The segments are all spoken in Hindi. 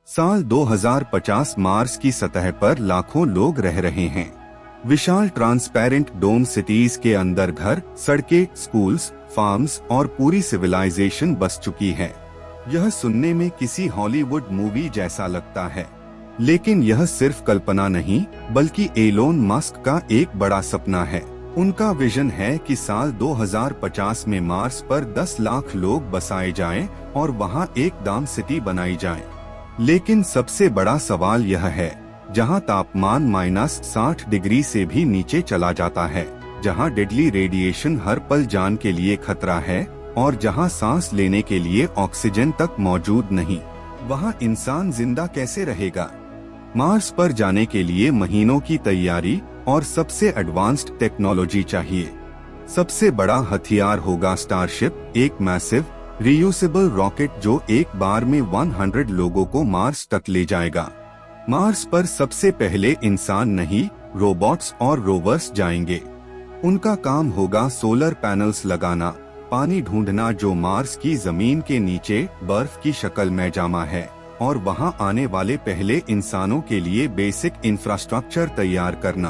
साल 2050 मार्स की सतह पर लाखों लोग रह रहे हैं। विशाल ट्रांसपेरेंट डोम सिटीज के अंदर घर, सड़कें, स्कूल्स, फार्म्स और पूरी सिविलाइजेशन बस चुकी है। यह सुनने में किसी हॉलीवुड मूवी जैसा लगता है, लेकिन यह सिर्फ कल्पना नहीं बल्कि एलोन मस्क का एक बड़ा सपना है। उनका विजन है कि साल 2050 में मार्स पर 10 लाख लोग बसाए जाएं और वहां एक डॉम सिटी बनाई जाए। लेकिन सबसे बड़ा सवाल यह है, जहां तापमान -60 डिग्री से भी नीचे चला जाता है, जहां डेडली रेडिएशन हर पल जान के लिए खतरा है और जहां सांस लेने के लिए ऑक्सीजन तक मौजूद नहीं, वहां इंसान जिंदा कैसे रहेगा? मार्स पर जाने के लिए महीनों की तैयारी और सबसे एडवांस्ड टेक्नोलॉजी चाहिए। सबसे बड़ा हथियार होगा स्टारशिप, एक मैसिव रीयूसेबल रॉकेट जो एक बार में 100 लोगों को मार्स तक ले जाएगा। मार्स पर सबसे पहले इंसान नहीं, रोबोट्स और रोवर्स जाएंगे। उनका काम होगा सोलर पैनल्स लगाना, पानी ढूंढना जो मार्स की जमीन के नीचे बर्फ की शक्ल में जमा है, और वहां आने वाले पहले इंसानों के लिए बेसिक इंफ्रास्ट्रक्चर तैयार करना।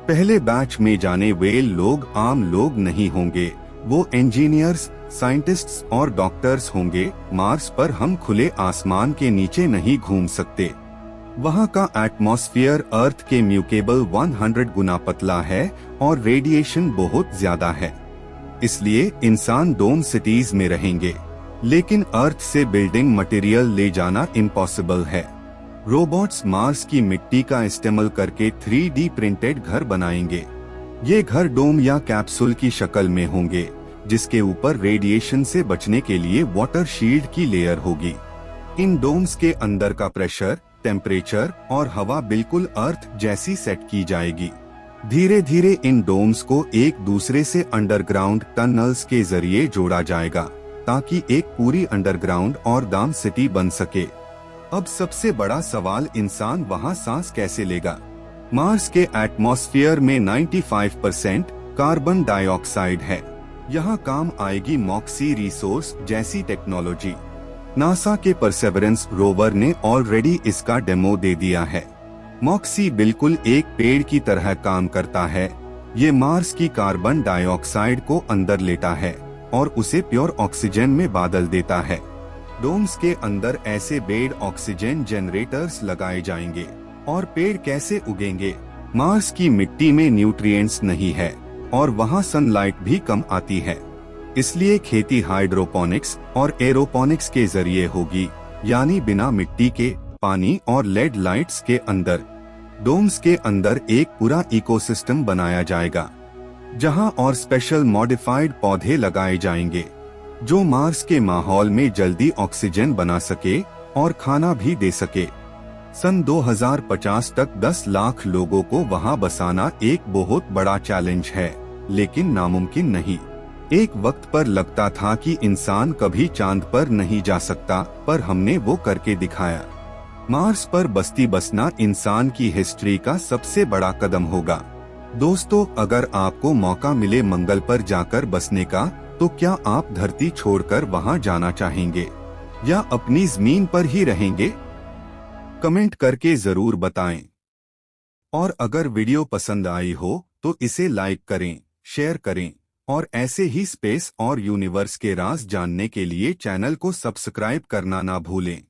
पहले बैच में जाने वे लोग आम लोग नहीं होंगे, वो इंजीनियर्स, साइंटिस्ट्स और डॉक्टर्स होंगे। मार्स पर हम खुले आसमान के नीचे नहीं घूम सकते। वहाँ का एटमॉस्फेयर अर्थ के म्यूकेबल 100 गुना पतला है और रेडिएशन बहुत ज्यादा है। इसलिए इंसान डोम सिटीज में रहेंगे, लेकिन अर्थ से बिल्डिंग मटेरियल ले जाना इम्पॉसिबल है। रोबोट्स मार्स की मिट्टी का इस्तेमाल करके 3D प्रिंटेड घर बनाएंगे। ये घर डोम या कैप्सूल की शक्ल में होंगे, जिसके ऊपर रेडिएशन से बचने के लिए वाटर शील्ड की लेयर होगी। इन डोम्स के अंदर का प्रेशर, टेम्परेचर और हवा बिल्कुल अर्थ जैसी सेट की जाएगी। धीरे धीरे इन डोम्स को एक दूसरे से अंडरग्राउंड टनल्स के जरिए जोड़ा जाएगा, ताकि एक पूरी अंडरग्राउंड और डॉम सिटी बन सके। अब सबसे बड़ा सवाल, इंसान वहां सांस कैसे लेगा? मार्स के एटमॉस्फेयर में 95% कार्बन डाइऑक्साइड है। यहाँ काम आएगी मॉक्सी रिसोर्स जैसी टेक्नोलॉजी। नासा के परसेवरेंस रोवर ने ऑलरेडी इसका डेमो दे दिया है। मॉक्सी बिल्कुल एक पेड़ की तरह काम करता है। ये मार्स की कार्बन डाइऑक्साइड को अंदर लेता है और उसे प्योर ऑक्सीजन में बदल देता है। डोम्स के अंदर ऐसे बेड ऑक्सीजन जनरेटर्स लगाए जाएंगे। और पेड़ कैसे उगेंगे? मार्स की मिट्टी में न्यूट्रिएंट्स नहीं है और वहाँ सनलाइट भी कम आती है, इसलिए खेती हाइड्रोपोनिक्स और एरोपोनिक्स के जरिए होगी, यानी बिना मिट्टी के, पानी और लेड लाइट्स के अंदर। डोम्स के अंदर एक पूरा इकोसिस्टम बनाया जाएगा, जहां और स्पेशल मॉडिफाइड पौधे लगाए जाएंगे, जो मार्स के माहौल में जल्दी ऑक्सीजन बना सके और खाना भी दे सके। सन 2050 तक 10 लाख लोगों को वहां बसाना एक बहुत बड़ा चैलेंज है, लेकिन नामुमकिन नहीं। एक वक्त पर लगता था कि इंसान कभी चांद पर नहीं जा सकता, पर हमने वो करके दिखाया। मार्स पर बस्ती बसना इंसान की हिस्ट्री का सबसे बड़ा कदम होगा। दोस्तों, अगर आपको मौका मिले मंगल पर जाकर बसने का, तो क्या आप धरती छोड़कर वहां जाना चाहेंगे या अपनी जमीन पर ही रहेंगे? कमेंट करके जरूर बताएं। और अगर वीडियो पसंद आई हो तो इसे लाइक करें, शेयर करें और ऐसे ही स्पेस और यूनिवर्स के राज जानने के लिए चैनल को सब्सक्राइब करना ना भूलें।